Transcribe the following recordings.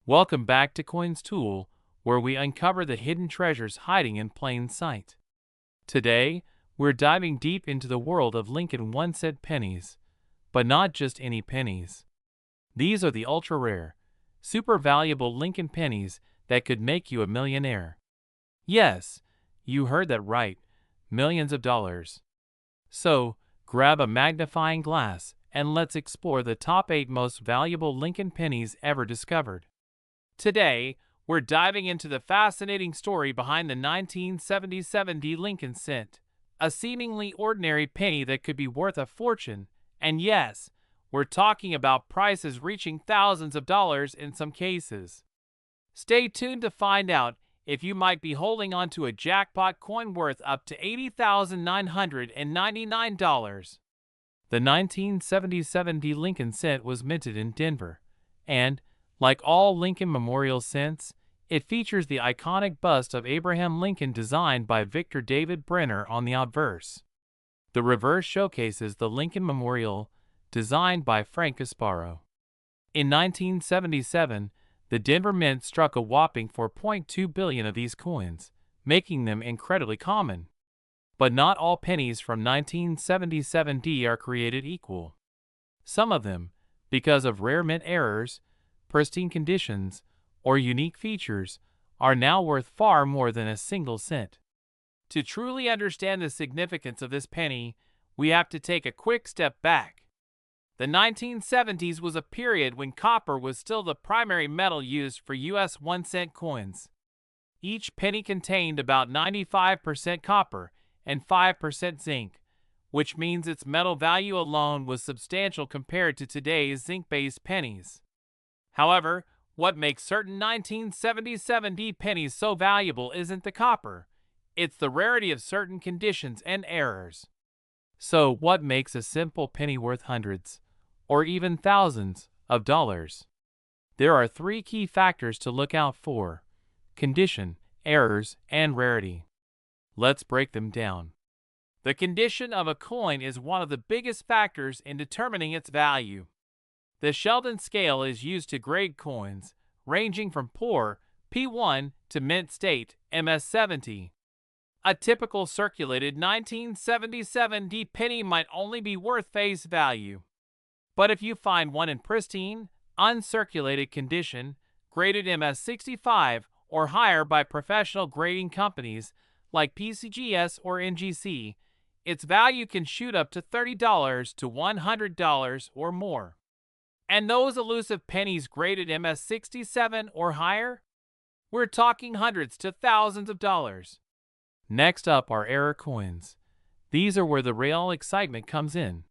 Welcome back to Coins Tool, where we uncover the hidden treasures hiding in plain sight. Today, we're diving deep into the world of Lincoln 1-cent pennies, but not just any pennies. These are the ultra-rare, super valuable Lincoln pennies that could make you a millionaire. Yes, you heard that right, millions of dollars. So, grab a magnifying glass and let's explore the top 8 most valuable Lincoln pennies ever discovered. Today, we're diving into the fascinating story behind the 1977 Lincoln cent, a seemingly ordinary penny that could be worth a fortune, and yes, we're talking about prices reaching thousands of dollars in some cases. Stay tuned to find out if you might be holding on to a jackpot coin worth up to $80,999. The 1977 Lincoln cent was minted in Denver, and, like all Lincoln Memorial cents, it features the iconic bust of Abraham Lincoln designed by Victor David Brenner on the obverse. The reverse showcases the Lincoln Memorial, designed by Frank Gasparo. In 1977, the Denver Mint struck a whopping 4.2 billion of these coins, making them incredibly common. But not all pennies from 1977 are created equal. Some of them, because of rare mint errors, pristine conditions, or unique features, are now worth far more than a single cent. To truly understand the significance of this penny, we have to take a quick step back. The 1970s was a period when copper was still the primary metal used for U.S. 1-cent coins. Each penny contained about 95% copper and 5% zinc, which means its metal value alone was substantial compared to today's zinc-based pennies. However, what makes certain 1977 pennies so valuable isn't the copper, it's the rarity of certain conditions and errors. So, what makes a simple penny worth hundreds, or even thousands, of dollars? There are 3 key factors to look out for: condition, errors, and rarity. Let's break them down. The condition of a coin is one of the biggest factors in determining its value. The Sheldon scale is used to grade coins, ranging from poor, P1, to mint state, MS70. A typical circulated 1977 penny might only be worth face value. But if you find one in pristine, uncirculated condition, graded MS65 or higher by professional grading companies like PCGS or NGC, its value can shoot up to $30 to $100 or more. And those elusive pennies graded MS67 or higher? We're talking hundreds to thousands of dollars. Next up are arre coins. These are where the real excitement comes in.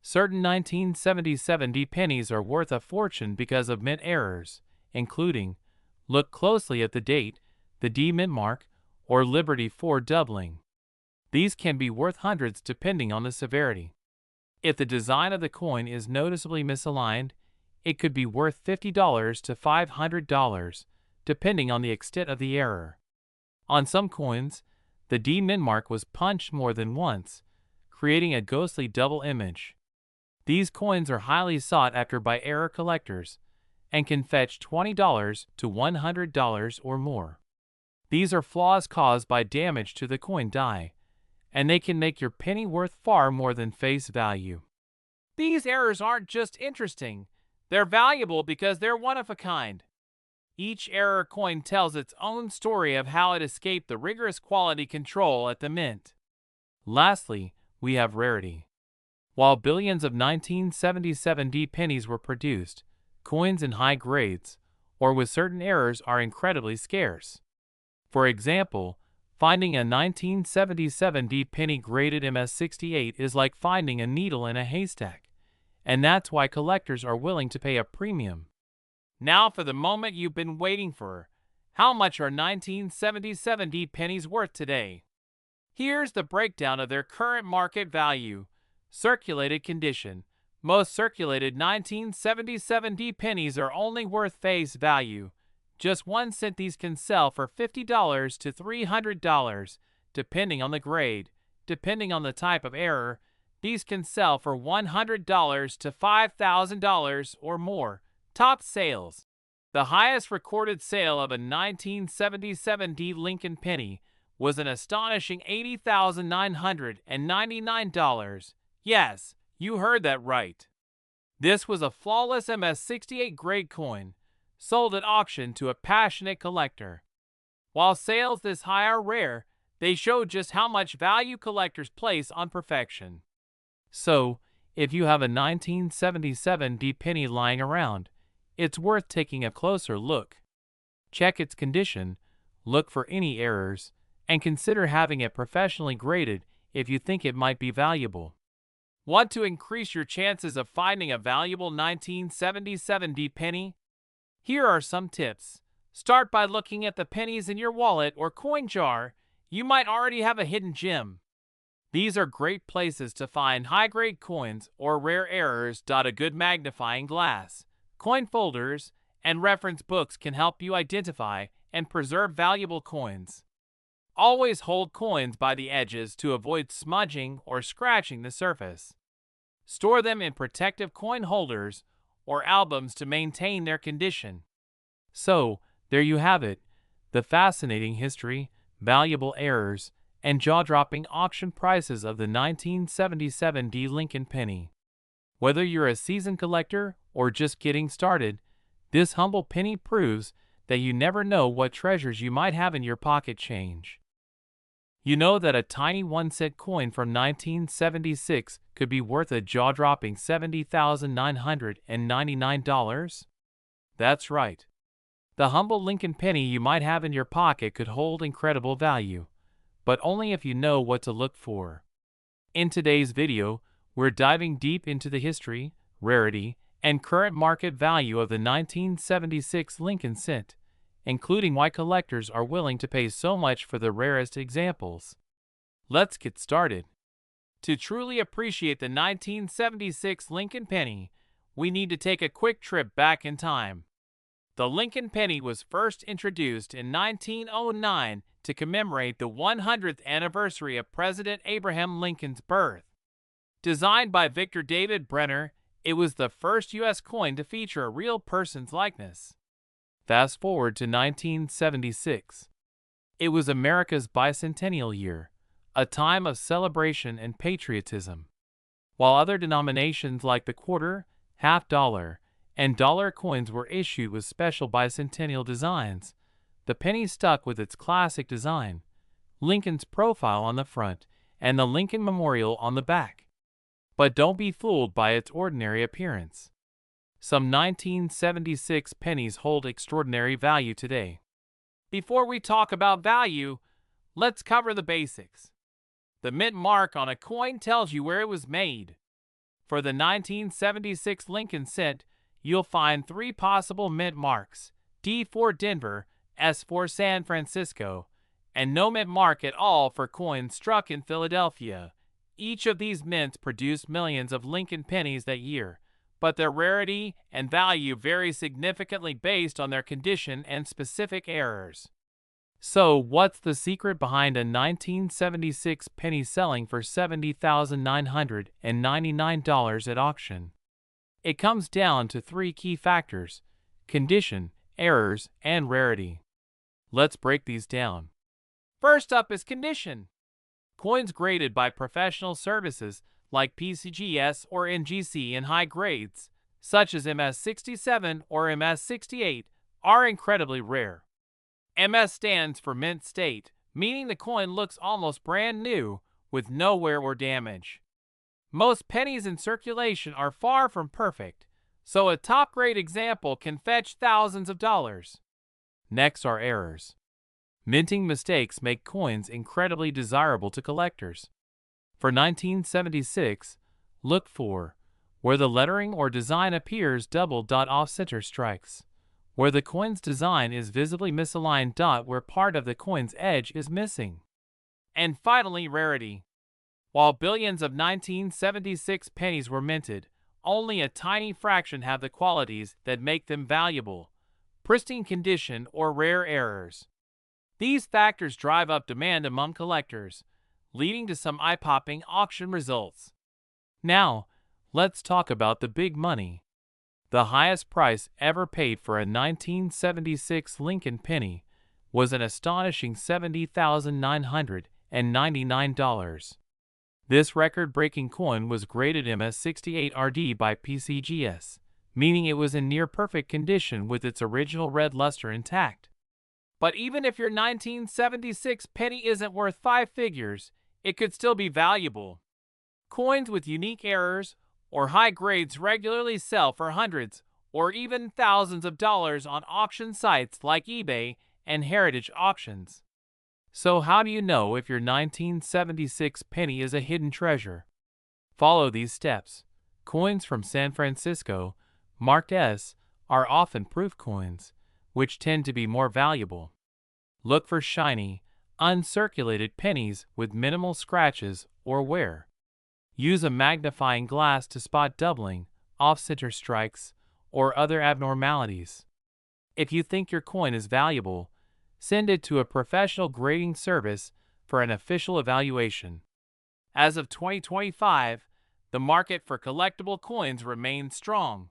Certain 1977 pennies are worth a fortune because of mint errors, including, look closely at the date, the D mint mark, or Liberty 4 doubling. These can be worth hundreds depending on the severity. If the design of the coin is noticeably misaligned, it could be worth $50 to $500, depending on the extent of the error. On some coins, the D mint mark was punched more than once, creating a ghostly double image. These coins are highly sought after by arre collectors and can fetch $20 to $100 or more. These are flaws caused by damage to the coin die, and they can make your penny worth far more than face value. These errors aren't just interesting, they're valuable because they're one of a kind. Each arre coin tells its own story of how it escaped the rigorous quality control at the mint. Lastly, we have rarity. While billions of 1977 pennies were produced, coins in high grades, or with certain errors, are incredibly scarce. For example, finding a 1977 penny graded MS68 is like finding a needle in a haystack, and that's why collectors are willing to pay a premium. Now for the moment you've been waiting for. How much are 1977 pennies worth today? Here's the breakdown of their current market value. Circulated condition. Most circulated 1977 pennies are only worth face value. Just 1 cent. These can sell for $50 to $300, depending on the grade. Depending on the type of error, these can sell for $100 to $5,000 or more. Top sales. The highest recorded sale of a 1977 Lincoln penny was an astonishing $80,999. Yes, you heard that right. This was a flawless MS-68 grade coin, sold at auction to a passionate collector. While sales this high are rare, they show just how much value collectors place on perfection. So, if you have a 1977 penny lying around, it's worth taking a closer look. Check its condition, look for any errors, and consider having it professionally graded if you think it might be valuable. Want to increase your chances of finding a valuable 1977 penny? Here are some tips. Start by looking at the pennies in your wallet or coin jar. You might already have a hidden gem. These are great places to find high-grade coins or rare errors. A good magnifying glass, coin folders, and reference books can help you identify and preserve valuable coins. Always hold coins by the edges to avoid smudging or scratching the surface. Store them in protective coin holders or albums to maintain their condition. So, there you have it, the fascinating history, valuable errors, and jaw-dropping auction prices of the 1977 Lincoln penny. Whether you're a seasoned collector or just getting started, this humble penny proves that you never know what treasures you might have in your pocket change. You know that a tiny 1-cent coin from 1976 could be worth a jaw-dropping $70,999? That's right. The humble Lincoln penny you might have in your pocket could hold incredible value, but only if you know what to look for. In today's video, we're diving deep into the history, rarity, and current market value of the 1976 Lincoln cent, including why collectors are willing to pay so much for the rarest examples. Let's get started. To truly appreciate the 1976 Lincoln penny, we need to take a quick trip back in time. The Lincoln penny was first introduced in 1909 to commemorate the 100th anniversary of President Abraham Lincoln's birth. Designed by Victor David Brenner, it was the first U.S. coin to feature a real person's likeness. Fast forward to 1976. It was America's bicentennial year, a time of celebration and patriotism. While other denominations like the quarter, half dollar, and dollar coins were issued with special bicentennial designs, the penny stuck with its classic design, Lincoln's profile on the front and the Lincoln Memorial on the back. But don't be fooled by its ordinary appearance. Some 1976 pennies hold extraordinary value today. Before we talk about value, let's cover the basics. The mint mark on a coin tells you where it was made. For the 1976 Lincoln cent, you'll find 3 possible mint marks: D for Denver, S for San Francisco, and no mint mark at all for coins struck in Philadelphia. Each of these mints produced millions of Lincoln pennies that year, but their rarity and value vary significantly based on their condition and specific errors. So, what's the secret behind a 1976 penny selling for $70,999 at auction? It comes down to 3 key factors: condition, errors, and rarity. Let's break these down. First up is condition. Coins graded by professional services like PCGS or NGC in high grades, such as MS-67 or MS-68, are incredibly rare. MS stands for mint state, meaning the coin looks almost brand new, with no wear or damage. Most pennies in circulation are far from perfect, so a top-grade example can fetch thousands of dollars. Next are errors. Minting mistakes make coins incredibly desirable to collectors. For 1976, look for where the lettering or design appears double off-center strikes, where the coin's design is visibly misaligned where part of the coin's edge is missing. And finally, rarity. While billions of 1976 pennies were minted, only a tiny fraction have the qualities that make them valuable: pristine condition or rare errors. These factors drive up demand among collectors, leading to some eye-popping auction results. Now, let's talk about the big money. The highest price ever paid for a 1976 Lincoln penny was an astonishing $70,999. This record-breaking coin was graded MS68RD by PCGS, meaning it was in near-perfect condition with its original red luster intact. But even if your 1976 penny isn't worth 5 figures, it could still be valuable. Coins with unique errors or high grades regularly sell for hundreds or even thousands of dollars on auction sites like eBay and heritage auctions. So how do you know if your 1976 penny is a hidden treasure? Follow these steps. Coins from San Francisco, marked S, are often proof coins, which tend to be more valuable. Look for shiny, uncirculated pennies with minimal scratches or wear. Use a magnifying glass to spot doubling, off-center strikes, or other abnormalities. If you think your coin is valuable, send it to a professional grading service for an official evaluation. As of 2025, the market for collectible coins remains strong.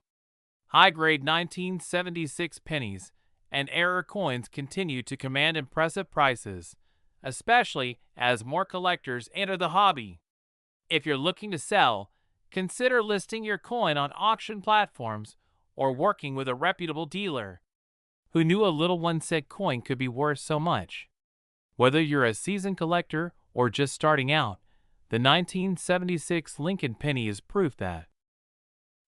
High-grade 1976 pennies and error coins continue to command impressive prices, especially as more collectors enter the hobby. If you're looking to sell, consider listing your coin on auction platforms or working with a reputable dealer. Who knew a little 1-cent coin could be worth so much? Whether you're a seasoned collector or just starting out, the 1976 Lincoln penny is proof that.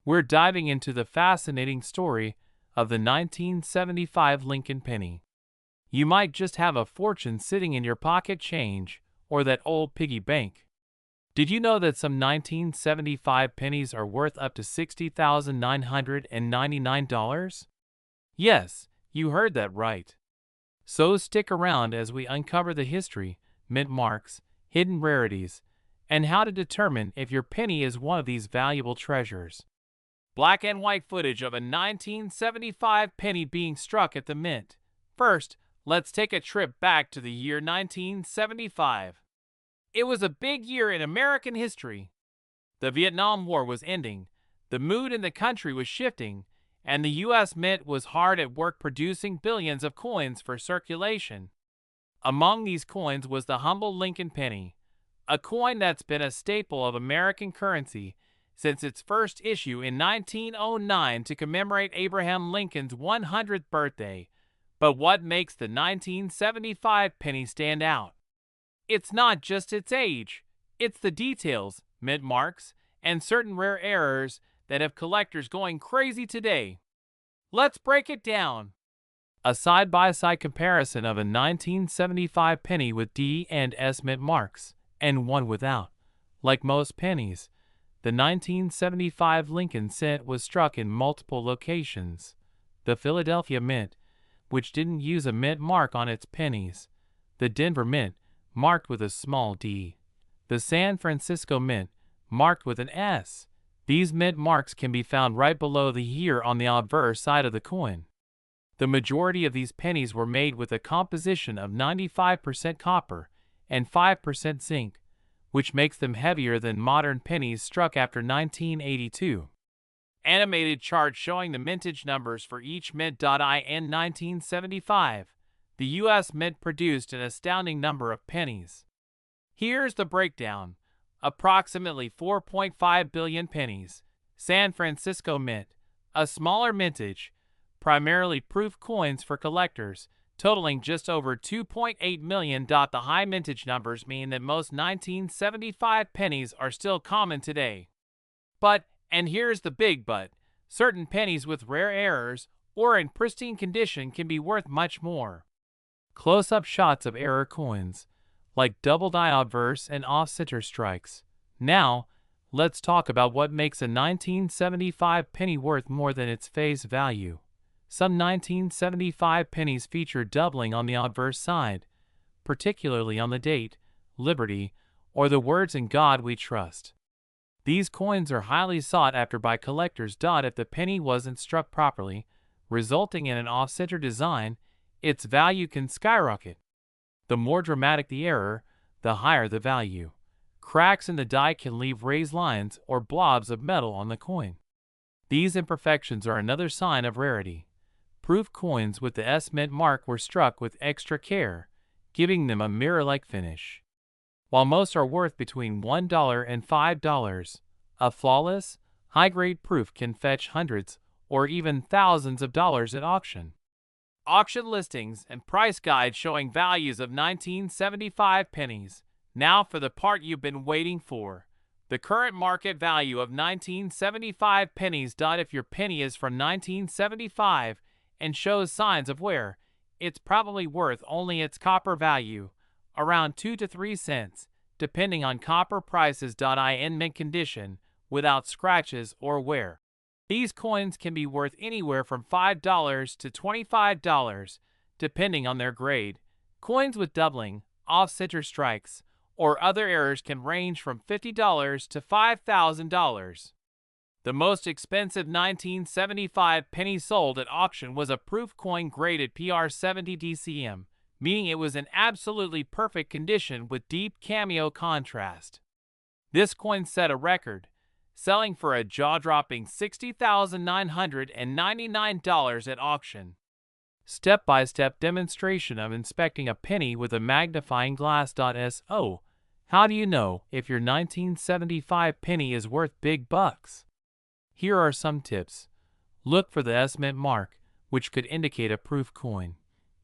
We're diving into the fascinating story of the 1975 Lincoln penny. You might just have a fortune sitting in your pocket change or that old piggy bank. Did you know that some 1975 pennies are worth up to $60,999? Yes, you heard that right. So stick around as we uncover the history, mint marks, hidden rarities, and how to determine if your penny is one of these valuable treasures. Black and white footage of a 1975 penny being struck at the mint. First, let's take a trip back to the year 1975. It was a big year in American history. The Vietnam War was ending, the mood in the country was shifting, and the U.S. Mint was hard at work producing billions of coins for circulation. Among these coins was the humble Lincoln penny, a coin that's been a staple of American currency since its first issue in 1909 to commemorate Abraham Lincoln's 100th birthday. But what makes the 1975 penny stand out? It's not just its age, it's the details, mint marks, and certain rare errors that have collectors going crazy today. Let's break it down. A side-by-side comparison of a 1975 penny with D and S mint marks, and one without. Like most pennies, the 1975 Lincoln cent was struck in multiple locations. The Philadelphia Mint, which didn't use a mint mark on its pennies. The Denver Mint, marked with a small d. The San Francisco Mint, marked with an S. These mint marks can be found right below the year on the obverse side of the coin. The majority of these pennies were made with a composition of 95% copper and 5% zinc, which makes them heavier than modern pennies struck after 1982. Animated chart showing the mintage numbers for each mint. In 1975, the U.S. Mint produced an astounding number of pennies. Here's the breakdown. Approximately 4.5 billion pennies. San Francisco Mint, a smaller mintage, primarily proof coins for collectors, totaling just over 2.8 million. The high mintage numbers mean that most 1975 pennies are still common today. But, and here's the big but, certain pennies with rare errors or in pristine condition can be worth much more. Close-up shots of error coins, like doubled eye obverse and off-center strikes. Now, let's talk about what makes a 1975 penny worth more than its face value. Some 1975 pennies feature doubling on the obverse side, particularly on the date, Liberty, or the words "In God We Trust." These coins are highly sought after by collectors. If the penny wasn't struck properly, resulting in an off-center design, its value can skyrocket. The more dramatic the error, the higher the value. Cracks in the die can leave raised lines or blobs of metal on the coin. These imperfections are another sign of rarity. Proof coins with the S mint mark were struck with extra care, giving them a mirror-like finish. While most are worth between $1 and $5, a flawless, high-grade proof can fetch hundreds or even thousands of dollars at auction. Auction listings and price guide showing values of 1975 pennies. Now for the part you've been waiting for. The current market value of 1975 pennies. If your penny is from 1975 and shows signs of wear, it's probably worth only its copper value, around 2 to 3 cents, depending on copper prices. In mint condition, without scratches or wear. These coins can be worth anywhere from $5 to $25, depending on their grade. Coins with doubling, off-center strikes, or other errors can range from $50 to $5,000. The most expensive 1975 penny sold at auction was a proof coin graded PR70 DCM, meaning it was in absolutely perfect condition with deep cameo contrast. This coin set a record, selling for a jaw-dropping $60,999 at auction. Step-by-step demonstration of inspecting a penny with a magnifying glass. So, how do you know if your 1975 penny is worth big bucks? Here are some tips. Look for the S mint mark, which could indicate a proof coin.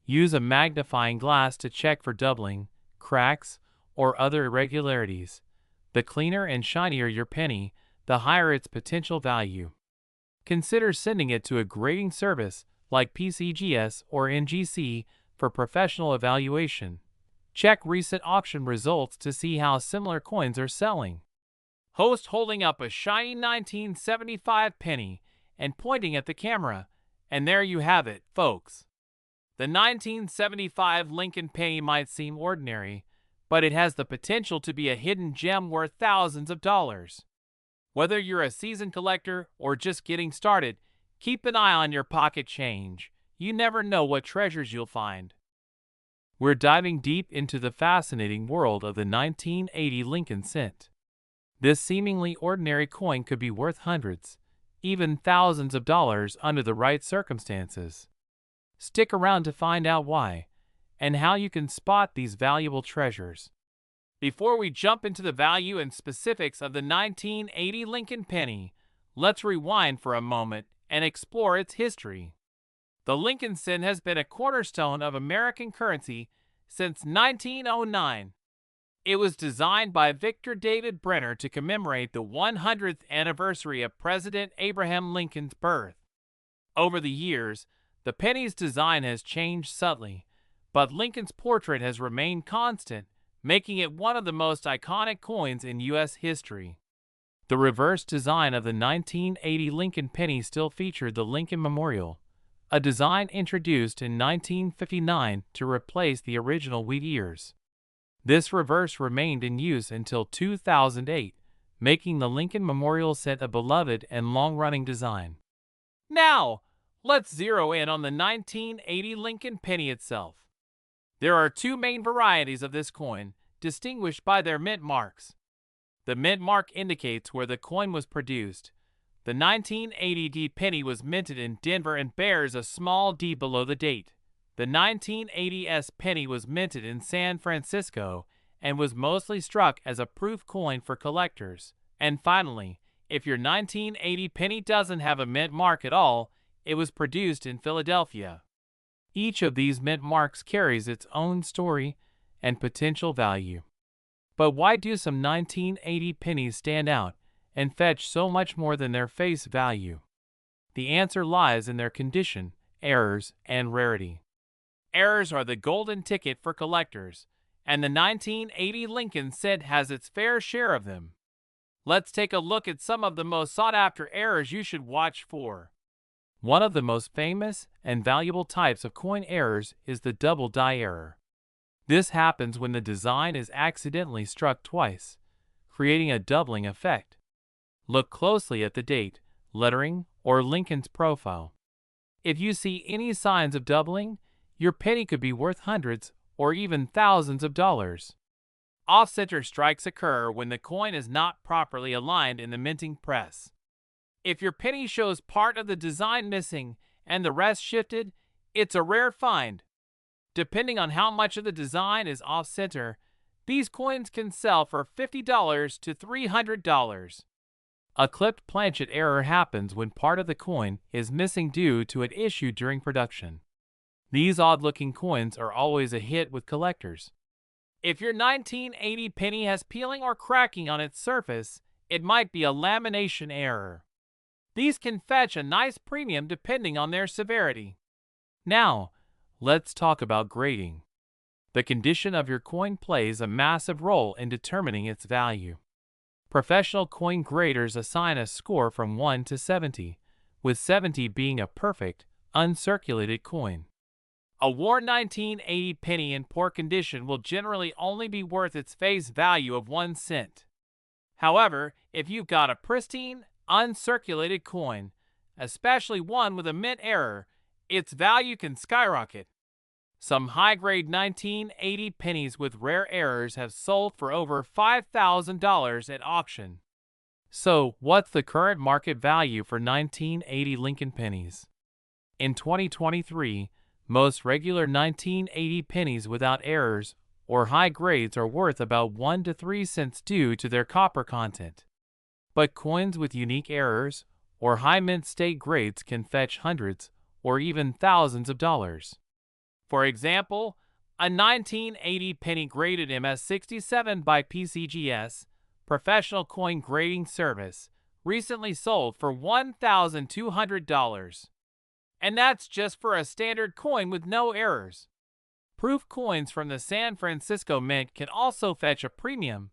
Use a magnifying glass to check for doubling, cracks, or other irregularities. The cleaner and shinier your penny, the higher its potential value. Consider sending it to a grading service like PCGS or NGC for professional evaluation. Check recent auction results to see how similar coins are selling. Host holding up a shiny 1975 penny and pointing at the camera, and there you have it, folks. The 1975 Lincoln penny might seem ordinary, but it has the potential to be a hidden gem worth thousands of dollars. Whether you're a seasoned collector or just getting started, keep an eye on your pocket change. You never know what treasures you'll find. We're diving deep into the fascinating world of the 1980 Lincoln cent. This seemingly ordinary coin could be worth hundreds, even thousands of dollars under the right circumstances. Stick around to find out why, and how you can spot these valuable treasures. Before we jump into the value and specifics of the 1980 Lincoln penny, let's rewind for a moment and explore its history. The Lincoln cent has been a cornerstone of American currency since 1909. It was designed by Victor David Brenner to commemorate the 100th anniversary of President Abraham Lincoln's birth. Over the years, the penny's design has changed subtly, but Lincoln's portrait has remained constant, making it one of the most iconic coins in U.S. history. The reverse design of the 1980 Lincoln penny still featured the Lincoln Memorial, a design introduced in 1959 to replace the original wheat ears. This reverse remained in use until 2008, making the Lincoln Memorial cent a beloved and long-running design. Now, let's zero in on the 1980 Lincoln penny itself. There are two main varieties of this coin, distinguished by their mint marks. The mint mark indicates where the coin was produced. The 1980 D penny was minted in Denver and bears a small D below the date. The 1980 S penny was minted in San Francisco and was mostly struck as a proof coin for collectors. And finally, if your 1980 penny doesn't have a mint mark at all, it was produced in Philadelphia. Each of these mint marks carries its own story and potential value. But why do some 1980 pennies stand out and fetch so much more than their face value? The answer lies in their condition, errors, and rarity. Errors are the golden ticket for collectors, and the 1980 Lincoln cent has its fair share of them. Let's take a look at some of the most sought-after errors you should watch for. One of the most famous and valuable types of coin errors is the double die error. This happens when the design is accidentally struck twice, creating a doubling effect. Look closely at the date, lettering, or Lincoln's profile. If you see any signs of doubling, your penny could be worth hundreds or even thousands of dollars. Off-center strikes occur when the coin is not properly aligned in the minting press. If your penny shows part of the design missing and the rest shifted, it's a rare find. Depending on how much of the design is off-center, these coins can sell for $50 to $300. A clipped planchet error happens when part of the coin is missing due to an issue during production. These odd-looking coins are always a hit with collectors. If your 1980 penny has peeling or cracking on its surface, it might be a lamination error. These can fetch a nice premium depending on their severity. Now, let's talk about grading. The condition of your coin plays a massive role in determining its value. Professional coin graders assign a score from 1 to 70, with 70 being a perfect, uncirculated coin. A worn 1980 penny in poor condition will generally only be worth its face value of 1 cent. However, if you've got a pristine, uncirculated coin, especially one with a mint error, its value can skyrocket. Some high-grade 1980 pennies with rare errors have sold for over $5,000 at auction. So, what's the current market value for 1980 Lincoln pennies? In 2023, most regular 1980 pennies without errors or high grades are worth about 1 to 3 cents due to their copper content. But coins with unique errors or high mint state grades can fetch hundreds or even thousands of dollars. For example, a 1980 penny graded MS67 by PCGS, Professional Coin Grading Service, recently sold for $1,200. And that's just for a standard coin with no errors. Proof coins from the San Francisco Mint can also fetch a premium,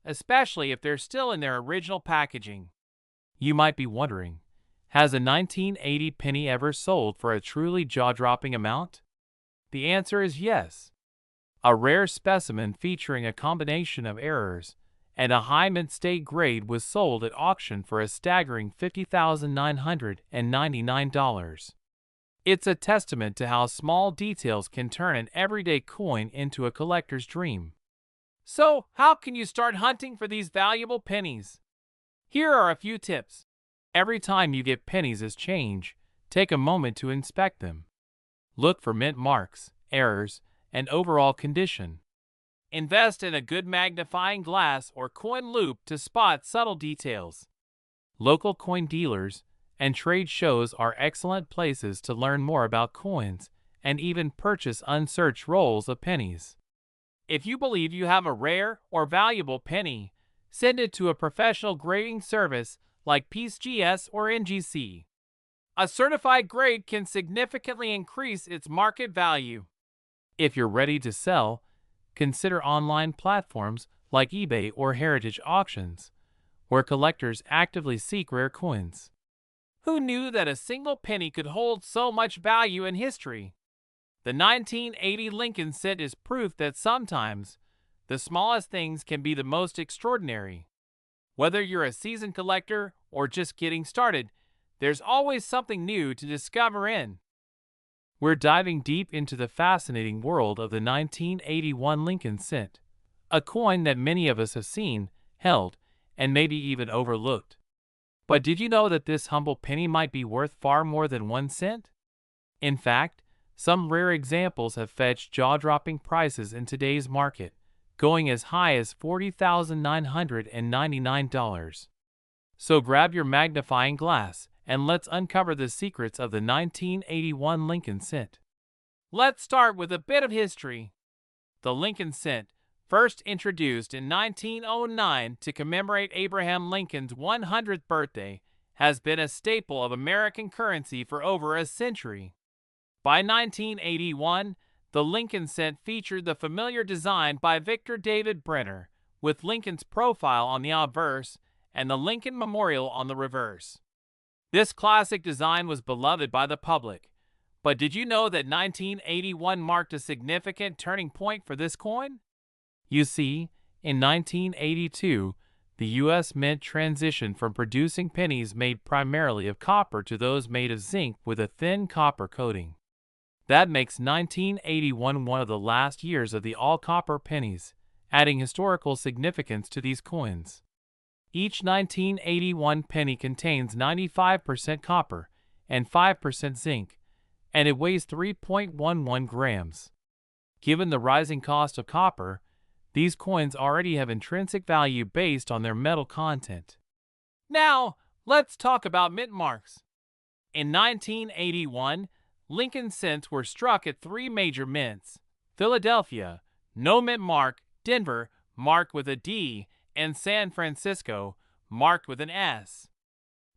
especially if they're still in their original packaging. You might be wondering, has a 1980 penny ever sold for a truly jaw-dropping amount? The answer is yes. A rare specimen featuring a combination of errors and a high mint state grade was sold at auction for a staggering $50,999. It's a testament to how small details can turn an everyday coin into a collector's dream. So, how can you start hunting for these valuable pennies? Here are a few tips. Every time you get pennies as change, take a moment to inspect them. Look for mint marks, errors, and overall condition. Invest in a good magnifying glass or coin loupe to spot subtle details. Local coin dealers and trade shows are excellent places to learn more about coins and even purchase unsearched rolls of pennies. If you believe you have a rare or valuable penny, send it to a professional grading service like PCGS or NGC. A certified grade can significantly increase its market value. If you're ready to sell, consider online platforms like eBay or heritage auctions, where collectors actively seek rare coins. Who knew that a single penny could hold so much value in history? The 1980 Lincoln cent is proof that sometimes the smallest things can be the most extraordinary. Whether you're a seasoned collector or just getting started, there's always something new to discover in. We're diving deep into the fascinating world of the 1981 Lincoln cent, a coin that many of us have seen, held, and maybe even overlooked. But did you know that this humble penny might be worth far more than 1 cent? In fact, some rare examples have fetched jaw-dropping prices in today's market, going as high as $40,999. So grab your magnifying glass and let's uncover the secrets of the 1981 Lincoln cent. Let's start with a bit of history. The Lincoln cent, first introduced in 1909 to commemorate Abraham Lincoln's 100th birthday, has been a staple of American currency for over a century. By 1981, the Lincoln cent featured the familiar design by Victor David Brenner, with Lincoln's profile on the obverse and the Lincoln Memorial on the reverse. This classic design was beloved by the public, but did you know that 1981 marked a significant turning point for this coin? You see, in 1982, the U.S. Mint transitioned from producing pennies made primarily of copper to those made of zinc with a thin copper coating. That makes 1981 one of the last years of the all-copper pennies, adding historical significance to these coins. Each 1981 penny contains 95% copper and 5% zinc, and it weighs 3.11 grams. Given the rising cost of copper, these coins already have intrinsic value based on their metal content. Now, let's talk about mint marks. In 1981, Lincoln cents were struck at three major mints: Philadelphia, no mint mark; Denver, marked with a D; and San Francisco, marked with an S.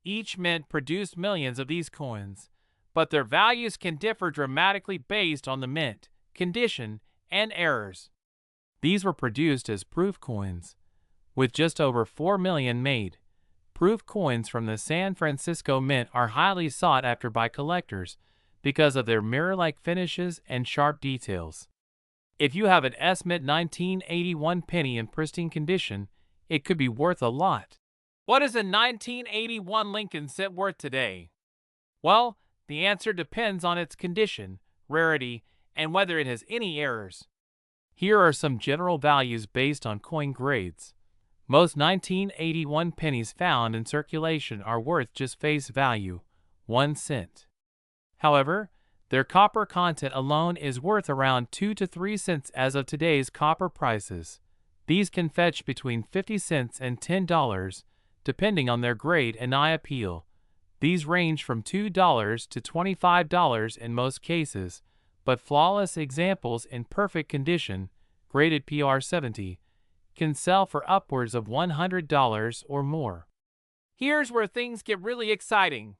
Each mint produced millions of these coins, but their values can differ dramatically based on the mint, condition, and errors. These were produced as proof coins, with just over 4 million made. Proof coins from the San Francisco Mint are highly sought after by collectors because of their mirror-like finishes and sharp details. If you have an S-Mint 1981 penny in pristine condition, it could be worth a lot. What is a 1981 Lincoln cent worth today? Well, the answer depends on its condition, rarity, and whether it has any errors. Here are some general values based on coin grades. Most 1981 pennies found in circulation are worth just face value, 1 cent. However, their copper content alone is worth around 2 to 3 cents as of today's copper prices. These can fetch between 50 cents and $10, depending on their grade and eye appeal. These range from $2 to $25 in most cases, but flawless examples in perfect condition, graded PR70, can sell for upwards of $100 or more. Here's where things get really exciting.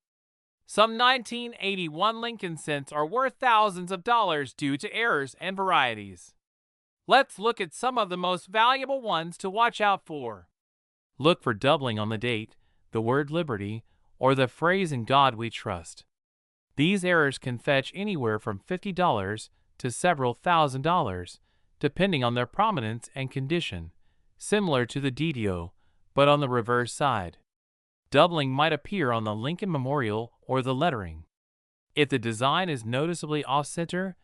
Some 1981 Lincoln cents are worth thousands of dollars due to errors and varieties. Let's look at some of the most valuable ones to watch out for. Look for doubling on the date, the word liberty, or the phrase "in God we trust." These errors can fetch anywhere from $50 to several $1,000s, depending on their prominence and condition, similar to the DDO, but on the reverse side. Doubling might appear on the Lincoln Memorial or the lettering. If the design is noticeably off-center,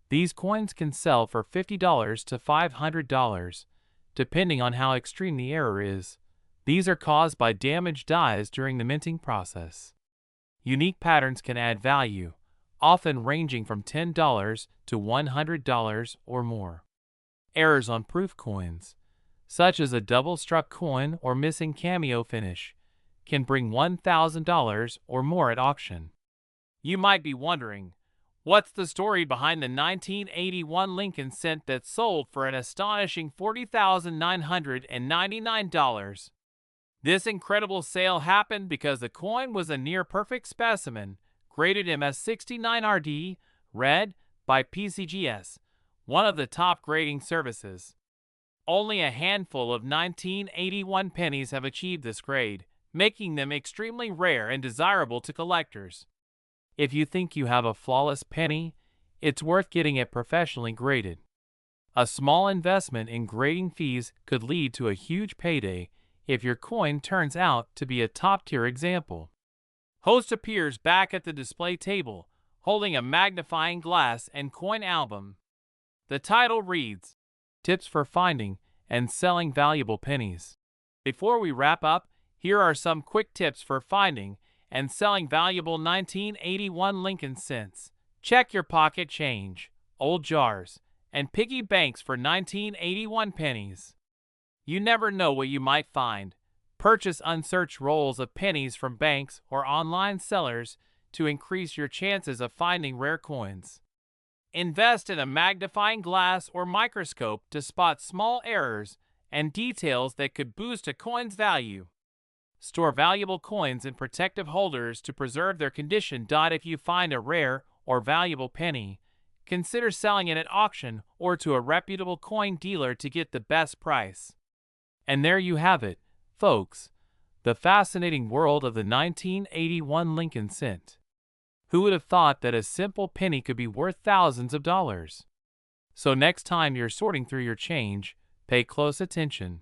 these coins can sell for $50 to $500, depending on how extreme the error is. These are caused by damaged dies during the minting process. Unique patterns can add value, often ranging from $10 to $100 or more. Errors on proof coins, such as a double-struck coin or missing cameo finish, can bring $1,000 or more at auction. You might be wondering, what's the story behind the 1981 Lincoln cent that sold for an astonishing $40,999? This incredible sale happened because the coin was a near-perfect specimen, graded MS69RD, red, by PCGS, one of the top grading services. Only a handful of 1981 pennies have achieved this grade, making them extremely rare and desirable to collectors. If you think you have a flawless penny, it's worth getting it professionally graded. A small investment in grading fees could lead to a huge payday if your coin turns out to be a top-tier example. Host appears back at the display table, holding a magnifying glass and coin album. The title reads, "Tips for Finding and Selling Valuable Pennies." Before we wrap up, here are some quick tips for finding and selling valuable 1981 Lincoln cents. Check your pocket change, old jars, and piggy banks for 1981 pennies. You never know what you might find. Purchase unsearched rolls of pennies from banks or online sellers to increase your chances of finding rare coins. Invest in a magnifying glass or microscope to spot small errors and details that could boost a coin's value. Store valuable coins in protective holders to preserve their condition. If you find a rare or valuable penny, consider selling it at auction or to a reputable coin dealer to get the best price. And there you have it, folks, the fascinating world of the 1981 Lincoln cent. Who would have thought that a simple penny could be worth thousands of dollars? So next time you're sorting through your change, pay close attention.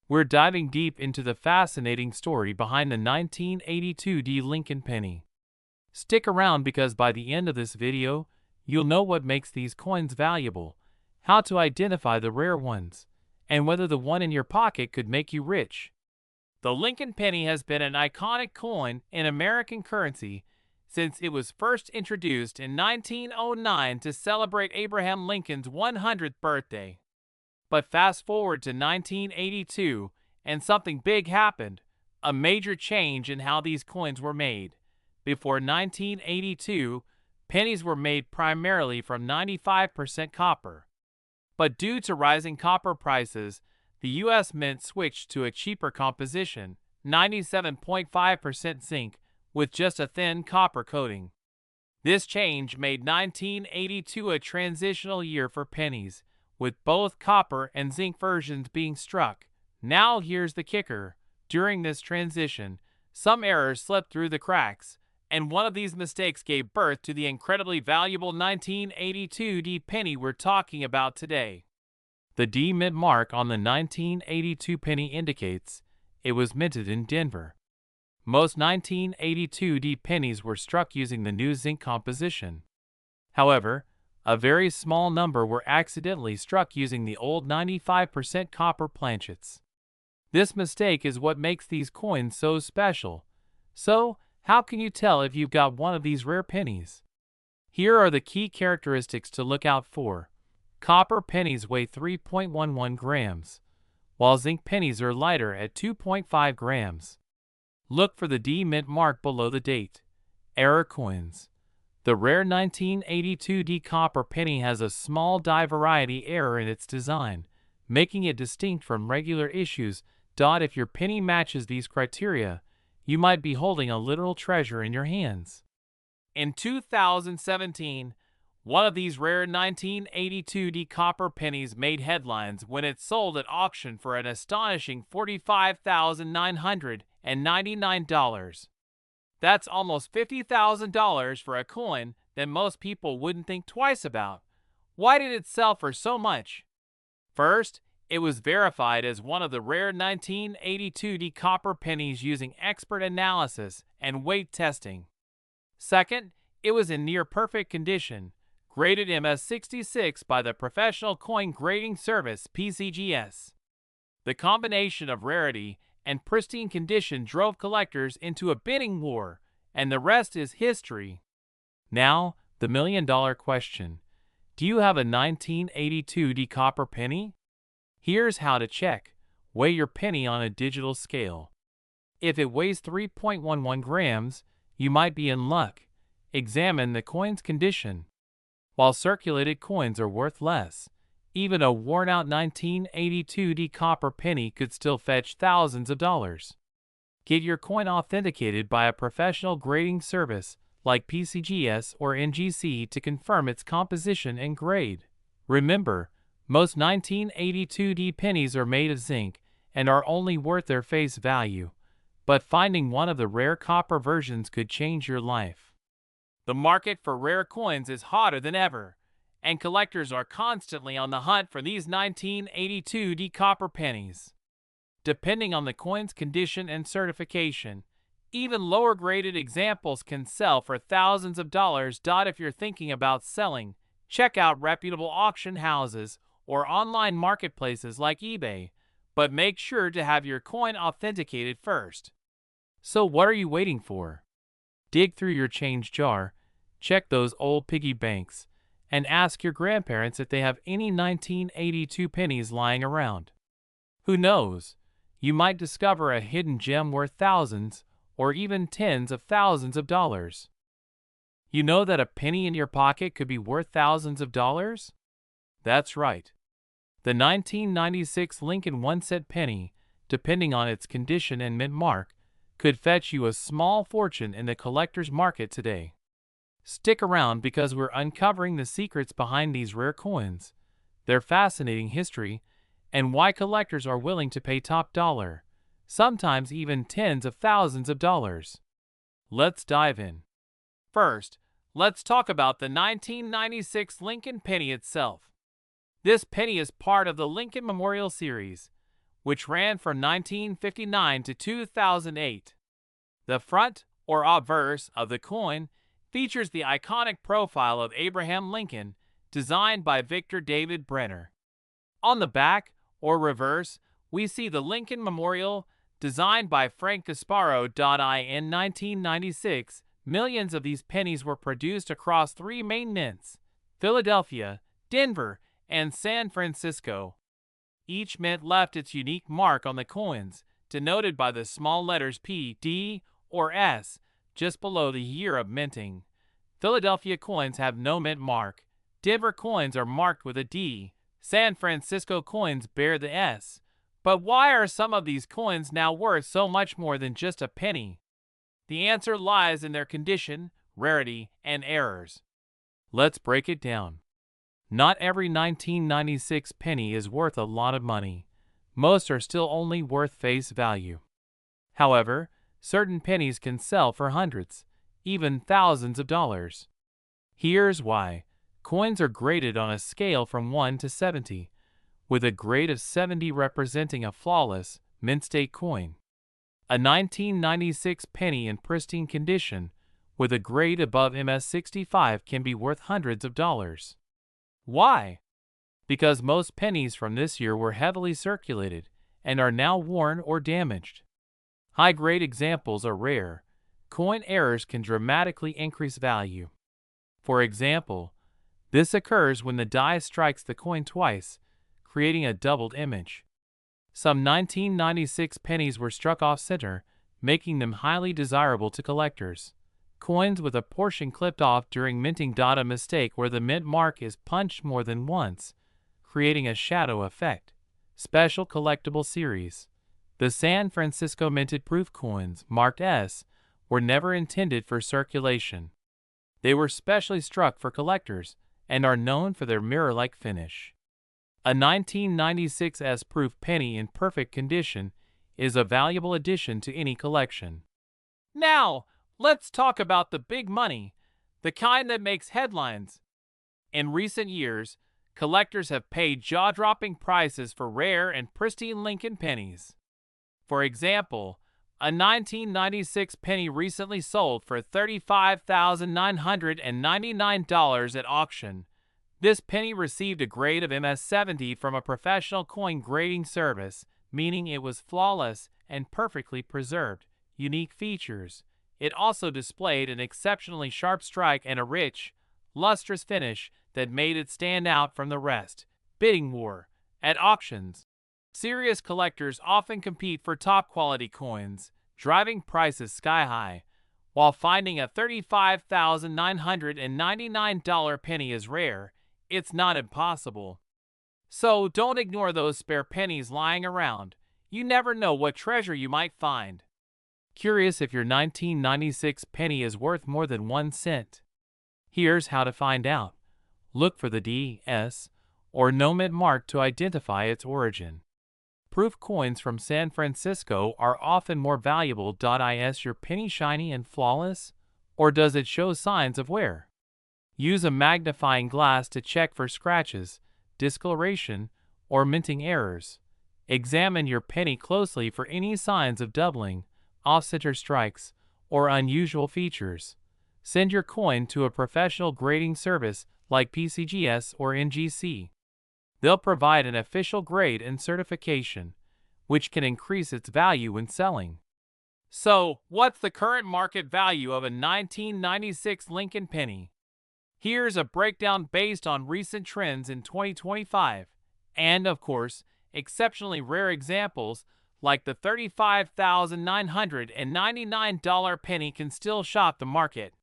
We're diving deep into the fascinating story behind the 1982 Lincoln penny. Stick around because by the end of this video, you'll know what makes these coins valuable, how to identify the rare ones, and whether the one in your pocket could make you rich. The Lincoln penny has been an iconic coin in American currency since it was first introduced in 1909 to celebrate Abraham Lincoln's 100th birthday. But fast forward to 1982, and something big happened, a major change in how these coins were made. Before 1982, pennies were made primarily from 95% copper. But due to rising copper prices, the U.S. Mint switched to a cheaper composition, 97.5% zinc, with just a thin copper coating. This change made 1982 a transitional year for pennies, with both copper and zinc versions being struck. Now here's the kicker. During this transition, some errors slipped through the cracks, and one of these mistakes gave birth to the incredibly valuable 1982 D penny we're talking about today. The D mint mark on the 1982 penny indicates it was minted in Denver. Most 1982 D pennies were struck using the new zinc composition. However, a very small number were accidentally struck using the old 95% copper planchets. This mistake is what makes these coins so special. So, how can you tell if you've got one of these rare pennies? Here are the key characteristics to look out for. Copper pennies weigh 3.11 grams, while zinc pennies are lighter at 2.5 grams. Look for the D mint mark below the date. Arre coins. The rare 1982 D copper penny has a small die variety error in its design, making it distinct from regular issues. If your penny matches these criteria, you might be holding a literal treasure in your hands. In 2017, one of these rare 1982 D copper pennies made headlines when it sold at auction for an astonishing $45,999. That's almost $50,000 for a coin that most people wouldn't think twice about. Why did it sell for so much? First, it was verified as one of the rare 1982 D copper pennies using expert analysis and weight testing. Second, it was in near-perfect condition, graded MS66 by the Professional Coin Grading Service (PCGS). The combination of rarity and pristine condition drove collectors into a bidding war, and the rest is history. Now, the million-dollar question. Do you have a 1982 D copper penny? Here's how to check. Weigh your penny on a digital scale. If it weighs 3.11 grams, you might be in luck. Examine the coin's condition. While circulated coins are worth less, even a worn-out 1982 D copper penny could still fetch thousands of dollars. Get your coin authenticated by a professional grading service like PCGS or NGC to confirm its composition and grade. Remember, most 1982 D pennies are made of zinc and are only worth their face value, but finding one of the rare copper versions could change your life. The market for rare coins is hotter than ever, and collectors are constantly on the hunt for these 1982 D copper pennies. Depending on the coin's condition and certification, even lower-graded examples can sell for thousands of dollars. If you're thinking about selling, check out reputable auction houses or online marketplaces like eBay, but make sure to have your coin authenticated first. So what are you waiting for? Dig through your change jar, check those old piggy banks, and ask your grandparents if they have any 1982 pennies lying around. Who knows? You might discover a hidden gem worth thousands or even tens of thousands of dollars. You know that a penny in your pocket could be worth thousands of dollars? That's right. The 1996 Lincoln 1-cent penny, depending on its condition and mint mark, could fetch you a small fortune in the collector's market today. Stick around because we're uncovering the secrets behind these rare coins, their fascinating history, and why collectors are willing to pay top dollar, sometimes even tens of thousands of dollars. Let's dive in. First, let's talk about the 1996 Lincoln penny itself. This penny is part of the Lincoln Memorial series, which ran from 1959 to 2008. The front, or obverse, of the coin features the iconic profile of Abraham Lincoln, designed by Victor David Brenner. On the back, or reverse, we see the Lincoln Memorial, Designed by Frank Gasparo.I in 1996, millions of these pennies were produced across 3 main mints: Philadelphia, Denver, and San Francisco. Each mint left its unique mark on the coins, denoted by the small letters P, D, or S, just below the year of minting. Philadelphia coins have no mint mark. Denver coins are marked with a D. San Francisco coins bear the S. But why are some of these coins now worth so much more than just a penny? The answer lies in their condition, rarity, and errors. Let's break it down. Not every 1996 penny is worth a lot of money. Most are still only worth face value. However, certain pennies can sell for hundreds, even thousands of dollars. Here's why. Coins are graded on a scale from 1 to 70, with a grade of 70 representing a flawless, mint-state coin. A 1996 penny in pristine condition, with a grade above MS65, can be worth hundreds of dollars. Why? Because most pennies from this year were heavily circulated and are now worn or damaged. High-grade examples are rare. Coin errors can dramatically increase value. For example, this occurs when the die strikes the coin twice, creating a doubled image. Some 1996 pennies were struck off-center, making them highly desirable to collectors. Coins with a portion clipped off during minting. A mistake where the mint mark is punched more than once, creating a shadow effect. Special collectible series. The San Francisco minted proof coins, marked S, were never intended for circulation. They were specially struck for collectors and are known for their mirror-like finish. A 1996 S-proof penny in perfect condition is a valuable addition to any collection. Now, let's talk about the big money, the kind that makes headlines. In recent years, collectors have paid jaw-dropping prices for rare and pristine Lincoln pennies. For example, a 1996 penny recently sold for $35,999 at auction. This penny received a grade of MS70 from a professional coin grading service, meaning it was flawless and perfectly preserved. Unique features. It also displayed an exceptionally sharp strike and a rich, lustrous finish that made it stand out from the rest. Bidding war. At auctions, serious collectors often compete for top-quality coins, driving prices sky-high. While finding a $35,999 penny is rare, it's not impossible. So don't ignore those spare pennies lying around. You never know what treasure you might find. Curious if your 1996 penny is worth more than 1 cent? Here's how to find out. Look for the D, S, or no mint mark to identify its origin. Proof coins from San Francisco are often more valuable. Is your penny shiny and flawless, or does it show signs of wear? Use a magnifying glass to check for scratches, discoloration, or minting errors. Examine your penny closely for any signs of doubling, off-center strikes, or unusual features. Send your coin to a professional grading service like PCGS or NGC. They'll provide an official grade and certification, which can increase its value when selling. So, what's the current market value of a 1996 Lincoln penny? Here's a breakdown based on recent trends in 2025, and of course, exceptionally rare examples like the $35,999 penny can still shock the market.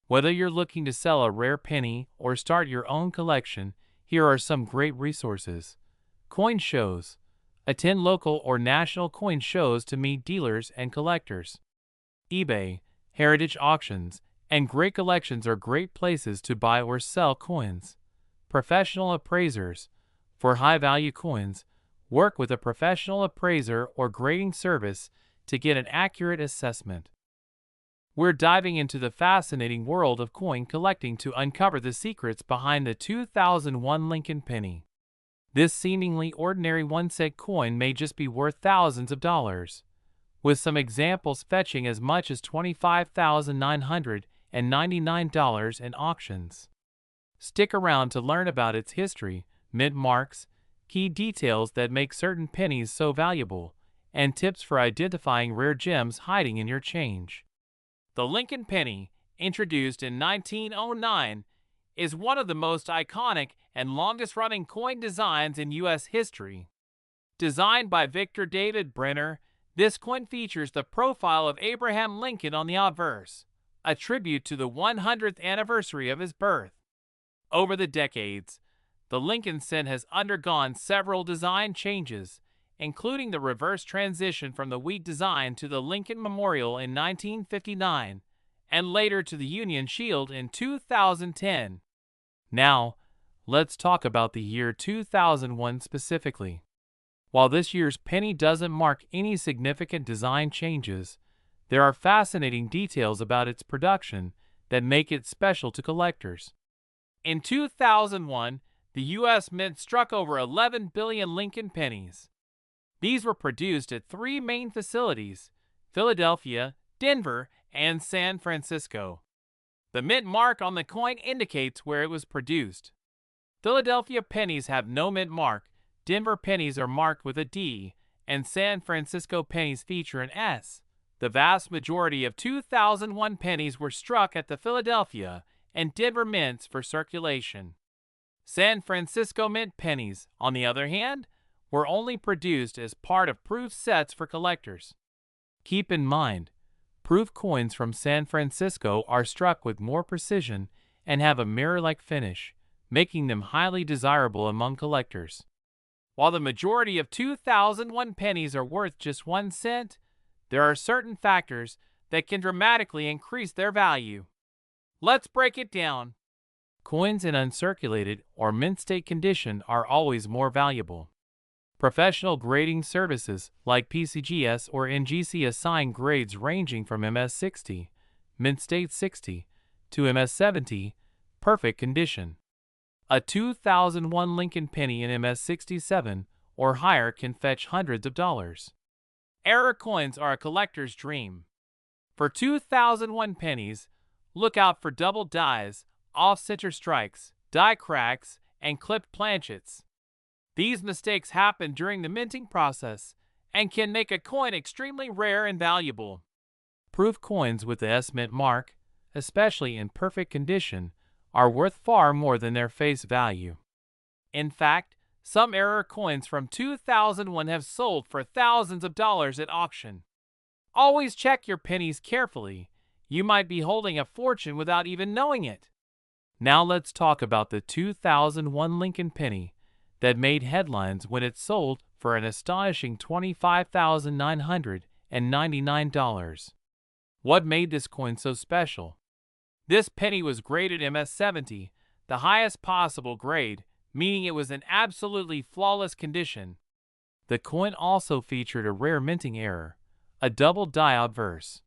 Whether you're looking to sell a rare penny or start your own collection, here are some great resources. Coin shows. Attend local or national coin shows to meet dealers and collectors. eBay, heritage auctions, and great collections are great places to buy or sell coins. Professional appraisers. For high-value coins, work with a professional appraiser or grading service to get an accurate assessment. We're diving into the fascinating world of coin collecting to uncover the secrets behind the 2001 Lincoln penny. This seemingly ordinary 1-cent coin may just be worth thousands of dollars, with some examples fetching as much as $25,999 in auctions. Stick around to learn about its history, mint marks, key details that make certain pennies so valuable, and tips for identifying rare gems hiding in your change. The Lincoln penny, introduced in 1909, is one of the most iconic and longest-running coin designs in U.S. history. Designed by Victor David Brenner, this coin features the profile of Abraham Lincoln on the obverse, a tribute to the 100th anniversary of his birth. Over the decades, the Lincoln cent has undergone several design changes, including the reverse transition from the wheat design to the Lincoln Memorial in 1959, and later to the Union Shield in 2010. Now, let's talk about the year 2001 specifically. While this year's penny doesn't mark any significant design changes, there are fascinating details about its production that make it special to collectors. In 2001, the U.S. Mint struck over 11 billion Lincoln pennies. These were produced at three main facilities: Philadelphia, Denver, and San Francisco. The mint mark on the coin indicates where it was produced. Philadelphia pennies have no mint mark, Denver pennies are marked with a D, and San Francisco pennies feature an S. The vast majority of 2001 pennies were struck at the Philadelphia and Denver mints for circulation. San Francisco mint pennies, on the other hand, were only produced as part of proof sets for collectors. Keep in mind, proof coins from San Francisco are struck with more precision and have a mirror-like finish, making them highly desirable among collectors. While the majority of 2001 pennies are worth just 1 cent, there are certain factors that can dramatically increase their value. Let's break it down. Coins in uncirculated or mint state condition are always more valuable. Professional grading services like PCGS or NGC assign grades ranging from MS60, mint state 60, to MS70, perfect condition. A 2001 Lincoln penny in MS67 or higher can fetch hundreds of dollars. Arre coins are a collector's dream. For 2001 pennies, look out for double dies, off-center strikes, die cracks, and clipped planchets. These mistakes happen during the minting process and can make a coin extremely rare and valuable. Proof coins with the S mint mark, especially in perfect condition, are worth far more than their face value. In fact, some Arre coins from 2001 have sold for thousands of dollars at auction. Always check your pennies carefully. You might be holding a fortune without even knowing it. Now let's talk about the 2001 Lincoln penny that made headlines when it sold for an astonishing $25,999. What made this coin so special? This penny was graded MS70, the highest possible grade, meaning it was in absolutely flawless condition. The coin also featured a rare minting error, a double die obverse.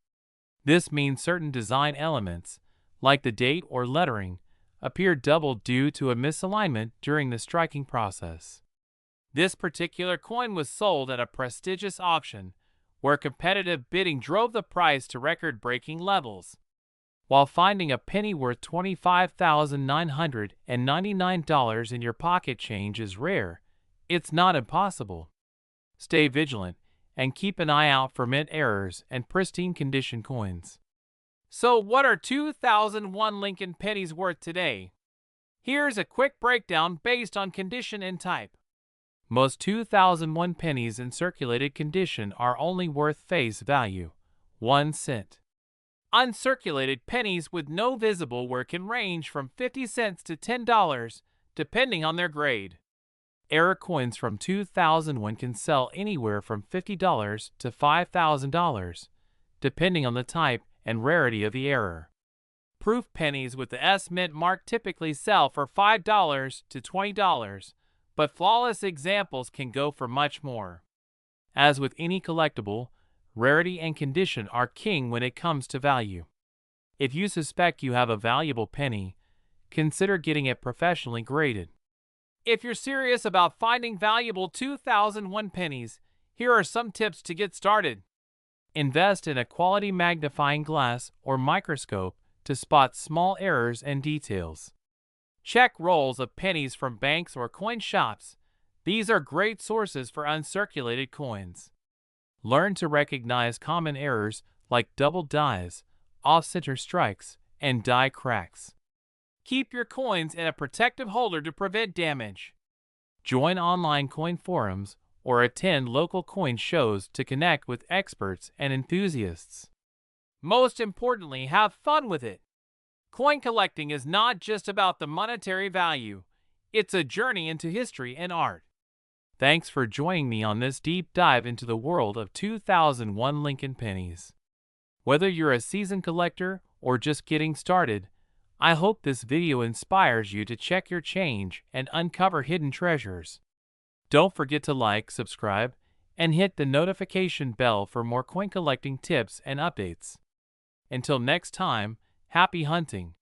This means certain design elements, like the date or lettering, appear double due to a misalignment during the striking process. This particular coin was sold at a prestigious auction, where competitive bidding drove the price to record-breaking levels. While finding a penny worth $25,999 in your pocket change is rare, it's not impossible. Stay vigilant and keep an eye out for mint errors and pristine condition coins. So what are 2001 Lincoln pennies worth today? Here's a quick breakdown based on condition and type. Most 2001 pennies in circulated condition are only worth face value, 1 cent. Uncirculated pennies with no visible wear can range from 50 cents to $10, depending on their grade. Arre coins from 2001 can sell anywhere from $50 to $5,000, depending on the type and rarity of the error. Proof pennies with the S mint mark typically sell for $5 to $20, but flawless examples can go for much more. As with any collectible, rarity and condition are king when it comes to value. If you suspect you have a valuable penny, consider getting it professionally graded. If you're serious about finding valuable 2001 pennies, here are some tips to get started. Invest in a quality magnifying glass or microscope to spot small errors and details. Check rolls of pennies from banks or coin shops. These are great sources for uncirculated coins. Learn to recognize common errors like double dies, off-center strikes, and die cracks. Keep your coins in a protective holder to prevent damage. Join online coin forums or attend local coin shows to connect with experts and enthusiasts. Most importantly, have fun with it. Coin collecting is not just about the monetary value. It's a journey into history and art. Thanks for joining me on this deep dive into the world of 2001 Lincoln pennies. Whether you're a seasoned collector or just getting started, I hope this video inspires you to check your change and uncover hidden treasures. Don't forget to like, subscribe, and hit the notification bell for more coin collecting tips and updates. Until next time, happy hunting!